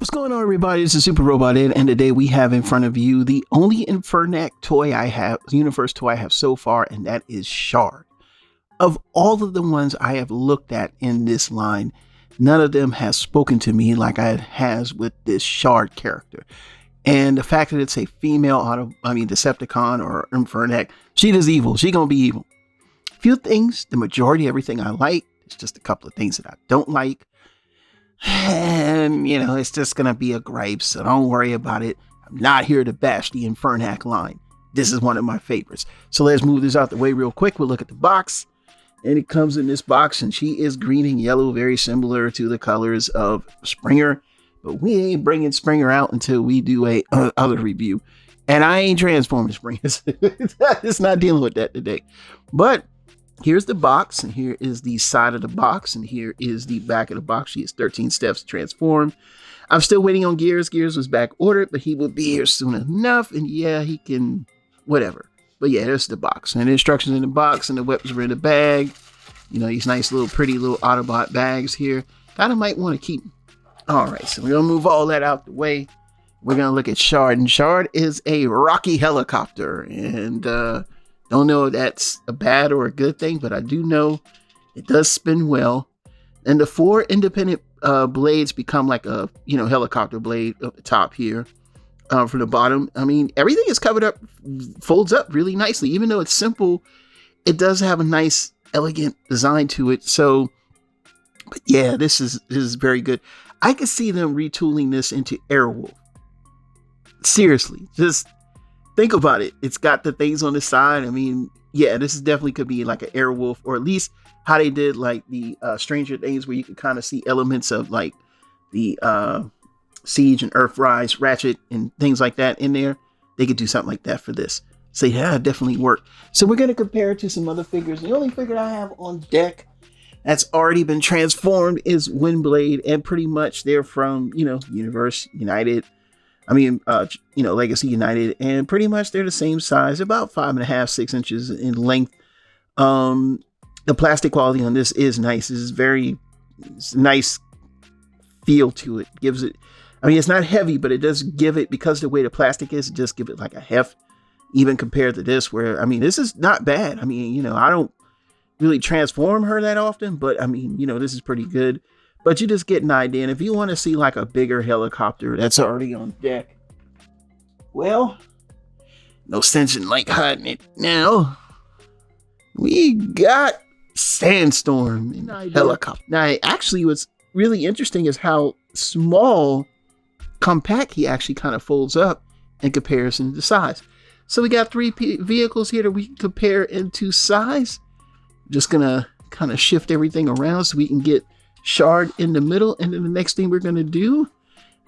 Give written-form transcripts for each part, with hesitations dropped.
What's going on, everybody? This is Super Robot Ed, and today we have in front of you the only Infernac toy I have, universe toy I have so far, and that is Shard. Of all of the ones I have looked at in this line, none of them has spoken to me like it has with this Shard character. And the fact that it's a female Decepticon or Infernac, she does evil. She gonna be evil. Few things, the majority, everything I like. It's just a couple of things that I don't like. And, it's just going to be a gripe, so don't worry about it. I'm not here to bash the Infernac line. This is one of my favorites. So let's move this out the way real quick. We'll look at the box. And it comes in this box, and she is green and yellow, very similar to the colors of Springer. But we ain't bringing Springer out until we do a other review. And I ain't transforming Springer. It's not dealing with that today. But here's the box, and here is the side of the box, and here is the back of the box. She has 13 steps to transform. I'm still waiting on Gears. Gears was back ordered, but he will be here soon enough. And yeah, he can, whatever. But yeah, there's the box. And the instructions in the box, and the weapons are in the bag. These nice little, pretty little Autobot bags here. Kind of might want to keep them. All right, so we're going to move all that out the way. We're going to look at Shard. And Shard is a rocky helicopter. And, don't know if that's a bad or a good thing, but I do know it does spin well. And the 4 independent blades become like a, helicopter blade at the top here from the bottom. I mean, everything is covered up, folds up really nicely. Even though it's simple, it does have a nice, elegant design to it. So, but yeah, this is very good. I could see them retooling this into Airwolf. Seriously, just think about it. It's got the things on the side. I mean, yeah, this is definitely could be like an Airwolf, or at least how they did like the Stranger Things, where you can kind of see elements of like the Siege and Earthrise, Ratchet, and things like that in there. They could do something like that for this. So yeah, it definitely worked. So we're going to compare it to some other figures. The only figure I have on deck that's already been transformed is Windblade, and pretty much they're from, Universe United. Legacy United, and pretty much they're the same size, about 5.5, 6 inches in length. The plastic quality on this is nice. It's nice feel to it. Gives it, it's not heavy, but it does give it, because of the way the plastic is, it just give it like a heft, even compared to this, where, this is not bad. I don't really transform her that often, but this is pretty good. But you just get an idea. And if you want to see like a bigger helicopter that's already on deck, well, no sense in like hiding it now. We got Sandstorm in helicopter. Now, actually, what's really interesting is how small, compact he actually kind of folds up in comparison to size. So we got 3 vehicles here that we can compare into size. Just gonna kind of shift everything around so we can get Shard in the middle. And then the next thing we're going to do,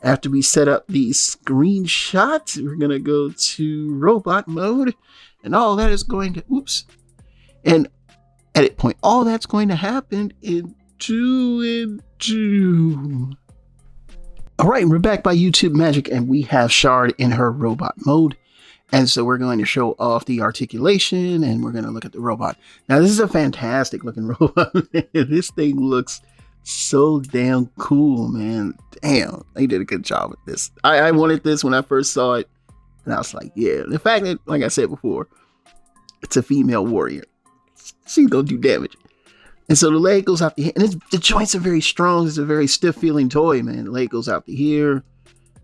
after we set up the screenshot, we're going to go to robot mode, and all that is going to, and edit point. All that's going to happen in 2 and 2. All right, we're back by YouTube magic, and we have Shard in her robot mode. And so we're going to show off the articulation, and we're going to look at the robot. Now, this is a fantastic looking robot. This thing looks so damn cool, man. Damn, they did a good job with this. I wanted this when I first saw it, and I was like, yeah. The fact that, like I said before, it's a female warrior, she's gonna do damage. And so the leg goes out the hand, and the joints are very strong. It's a very stiff feeling toy, man. The leg goes out to here,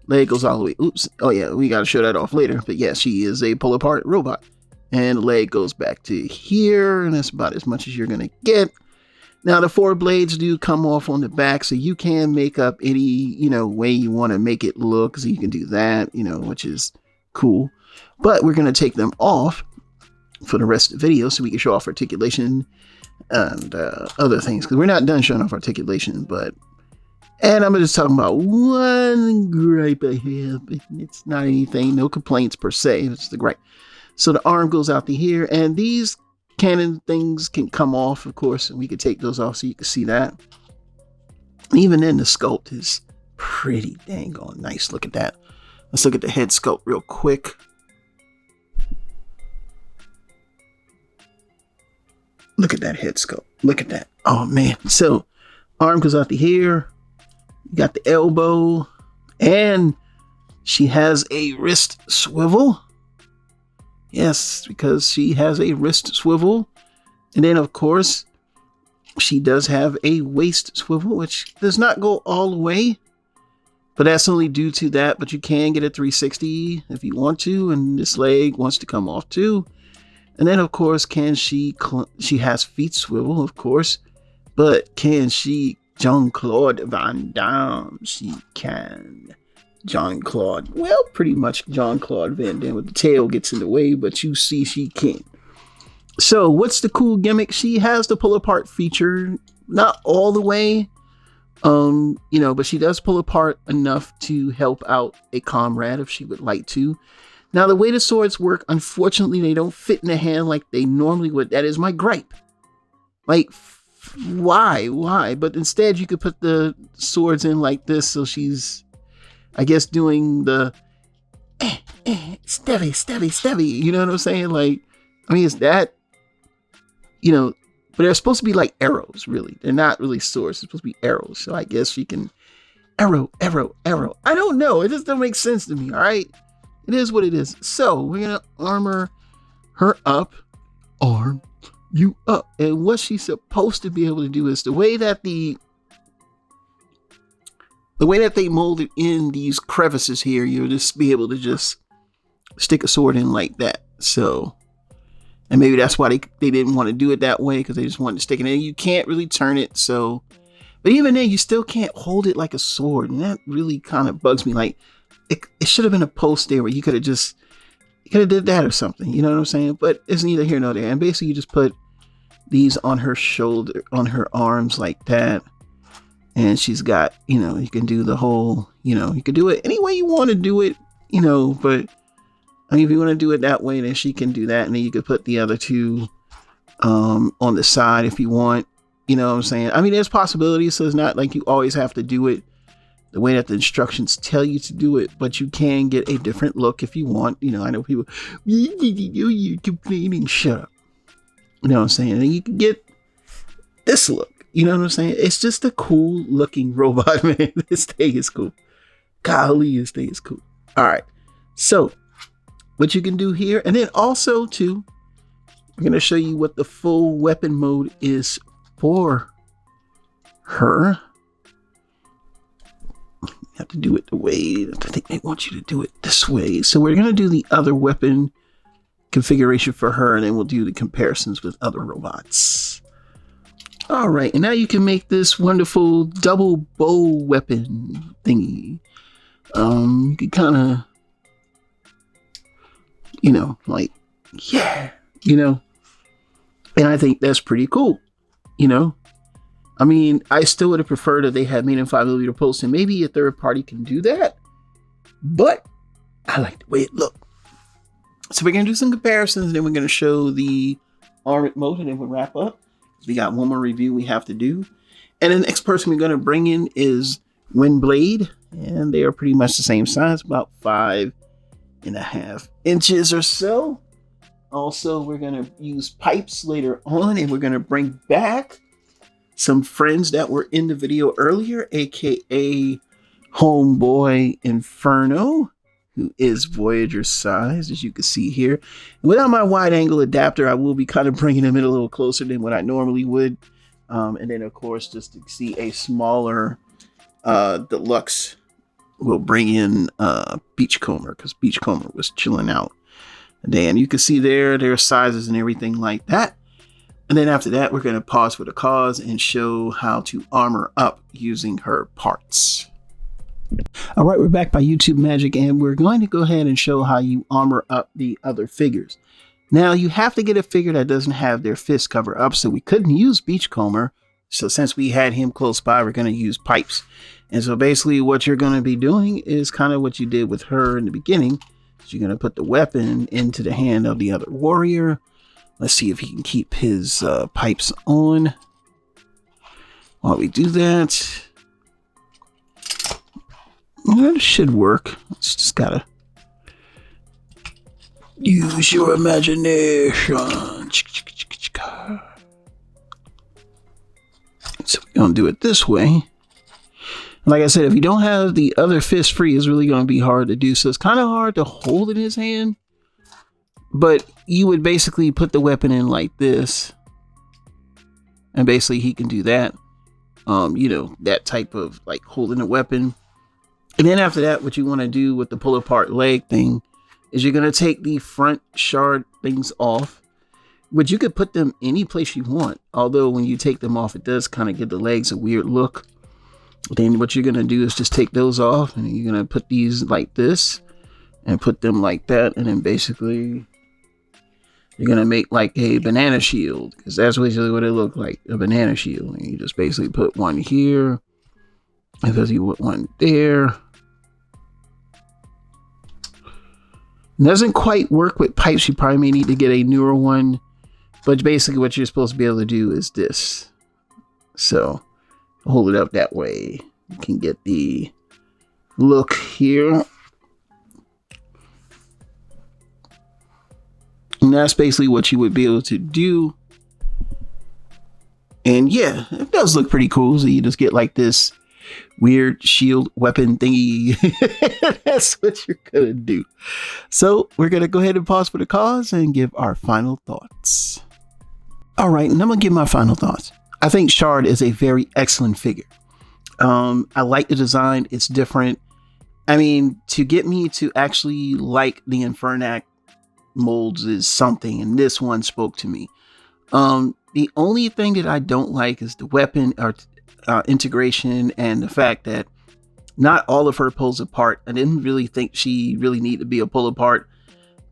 leg goes all the way. Oh yeah, we gotta show that off later. But yeah, she is a pull apart robot, and the leg goes back to here, and that's about as much as you're gonna get. Now, the 4 blades do come off on the back, so you can make up any, way you want to make it look. So you can do that, which is cool. But we're going to take them off for the rest of the video so we can show off articulation and other things. Because we're not done showing off articulation, and I'm just talking about one gripe I have. It's not anything, no complaints per se. It's the gripe. So the arm goes out to here, and these cannon things can come off, of course, and we can take those off so you can see that. Even then, the sculpt is pretty dang on nice. Look at that. Let's look at the head sculpt real quick. Look at that head sculpt. Look at that. Oh man. So arm goes out to here. You got the elbow, And she has a wrist swivel. Yes, because she has a wrist swivel. And then, of course, she does have a waist swivel, which does not go all the way. But that's only due to that. But you can get a 360 if you want to. And this leg wants to come off too. And then, of course, she has feet swivel, of course. But can she Jean-Claude Van Damme? She can. Jean-Claude. Well, pretty much Jean-Claude Van Damme with the tail gets in the way. But you see she can. So what's the cool gimmick? She has the pull apart feature. Not all the way. But she does pull apart enough to help out a comrade if she would like to. Now, the way the swords work, unfortunately, they don't fit in the hand like they normally would. That is my gripe. Like, why? But instead, you could put the swords in like this. So she's, I guess, doing the stabby. You know what I'm saying? Like, I mean, it's that, but they're supposed to be like arrows, really. They're not really swords. They're supposed to be arrows. So I guess she can arrow. I don't know. It just doesn't make sense to me. All right. It is what it is. So we're going to armor her up. Arm you up. And what she's supposed to be able to do is the way that they molded in these crevices here, you'll just be able to just stick a sword in like that. So, and maybe that's why they didn't want to do it that way, because they just wanted to stick it in. You can't really turn it. So, but even then, you still can't hold it like a sword. And that really kind of bugs me. Like, it should have been a post there where you could have did that or something. You know what I'm saying? But it's neither here nor there. And basically, you just put these on her shoulder, on her arms like that. And she's got, you can do the whole, you can do it any way you want to do it, but I mean, if you want to do it that way, then she can do that. And then you could put the other two on the side if you want. You know what I'm saying? I mean, there's possibilities. So it's not like you always have to do it the way that the instructions tell you to do it, but you can get a different look if you want. I know people, you're complaining, shut up. You know what I'm saying? And you can get this look. You know what I'm saying? It's just a cool looking robot, man. This thing is cool. Golly, this thing is cool. All right. So what you can do here, and then also too, we're going to show you what the full weapon mode is for her. Have to do it the way I think they want you to do it this way. So we're going to do the other weapon configuration for her, and then we'll do the comparisons with other robots. All right, and now you can make this wonderful double bow weapon thingy. You can kind of, like, yeah, and I think that's pretty cool, I mean, I still would have preferred that they had made in 5mm posts, and maybe a third party can do that. But I like the way it looked. So we're going to do some comparisons, and then we're going to show the armored mode, and then we'll wrap up. We got one more review we have to do. And the next person we're going to bring in is Windblade, and they are pretty much the same size, about 5.5 inches or so. Also, we're going to use pipes later on, and we're going to bring back some friends that were in the video earlier, aka Homeboy Inferno, who is Voyager size, as you can see here. And without my wide angle adapter, I will be kind of bringing them in a little closer than what I normally would. And then, of course, just to see a smaller Deluxe, we'll bring in Beachcomber, because Beachcomber was chilling out. And then you can see their sizes and everything like that. And then after that, we're going to pause for the cause and show how to armor up using her parts. All right, we're back by YouTube Magic, and we're going to go ahead and show how you armor up the other figures. Now, you have to get a figure that doesn't have their fist cover up, so we couldn't use Beachcomber. So since we had him close by, we're going to use pipes. And so basically what you're going to be doing is kind of what you did with her in the beginning. So you're going to put the weapon into the hand of the other warrior. Let's see if he can keep his pipes on while we do that. That should work. It's just gotta use your imagination. So we're gonna do it this way. Like I said, if you don't have the other fist free, it's really going to be hard to do. So it's kind of hard to hold in his hand. But you would basically put the weapon in like this. And basically he can do that. You know, that type of like holding a weapon. And then after that, what you want to do with the pull apart leg thing is you're going to take the front shard things off. But you could put them any place you want. Although when you take them off, it does kind of give the legs a weird look. Then what you're going to do is just take those off. And you're going to put these like this. And put them like that. And then basically you're going to make like a banana shield. Because that's basically what it looked like. A banana shield. And you just basically put one here. And then you put one there. It doesn't quite work with pipes. You probably may need to get a newer one. But basically what you're supposed to be able to do is this. So hold it up that way. You can get the look here. And that's basically what you would be able to do. And yeah, it does look pretty cool. So you just get like this weird shield weapon thingy. That's what you're gonna do. So we're gonna go ahead and pause for the cause and give our final thoughts. All right, and I'm gonna give my final thoughts. I think Shard is a very excellent figure. I like the design. It's different. I mean, to get me to actually like the Infernac molds is something, and this one spoke to me. The only thing that I don't like is the weapon or integration, and the fact that not all of her pulls apart. I didn't really think she really needed to be a pull apart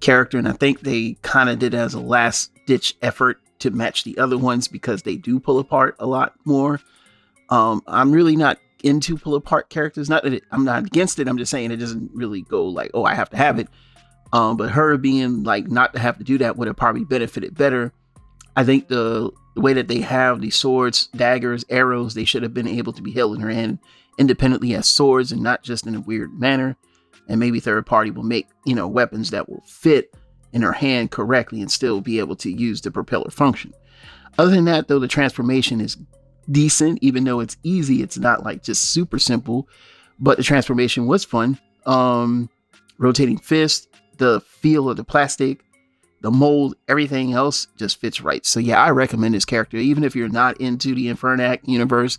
character, and I think they kind of did it as a last ditch effort to match the other ones because they do pull apart a lot more. I'm really not into pull apart characters. Not that I'm not against it. I'm just saying it doesn't really go like, oh, I have to have it. But her being like not to have to do that would have probably benefited better. I think the way that they have the swords, daggers, arrows, they should have been able to be held in her hand independently as swords and not just in a weird manner. And maybe third party will make, you know, weapons that will fit in her hand correctly and still be able to use the propeller function. Other than that, though, the transformation is decent. Even though it's easy, it's not like just super simple, but the transformation was fun. Rotating fist, the feel of the plastic, the mold, everything else just fits right. So yeah, I recommend this character, even if you're not into the Infernac universe,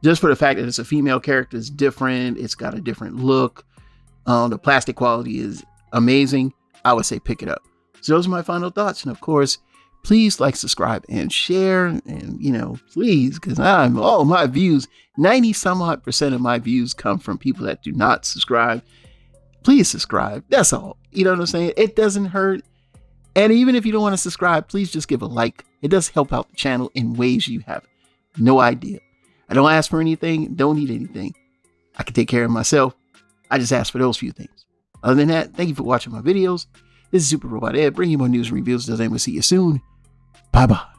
just for the fact that it's a female character. It's different. It's got a different look. The plastic quality is amazing. I would say pick it up. So those are my final thoughts. And of course, please like, subscribe, and share. And, you know, please, because all my views, 90 some odd % of my views come from people that do not subscribe. Please subscribe. That's all. You know what I'm saying? It doesn't hurt. And even if you don't want to subscribe, please just give a like. It does help out the channel in ways you have no idea. I don't ask for anything. Don't need anything. I can take care of myself. I just ask for those few things. Other than that, thank you for watching my videos. This is Super Robot Ed, bringing you more news and reviews. We'll see you soon. Bye-bye.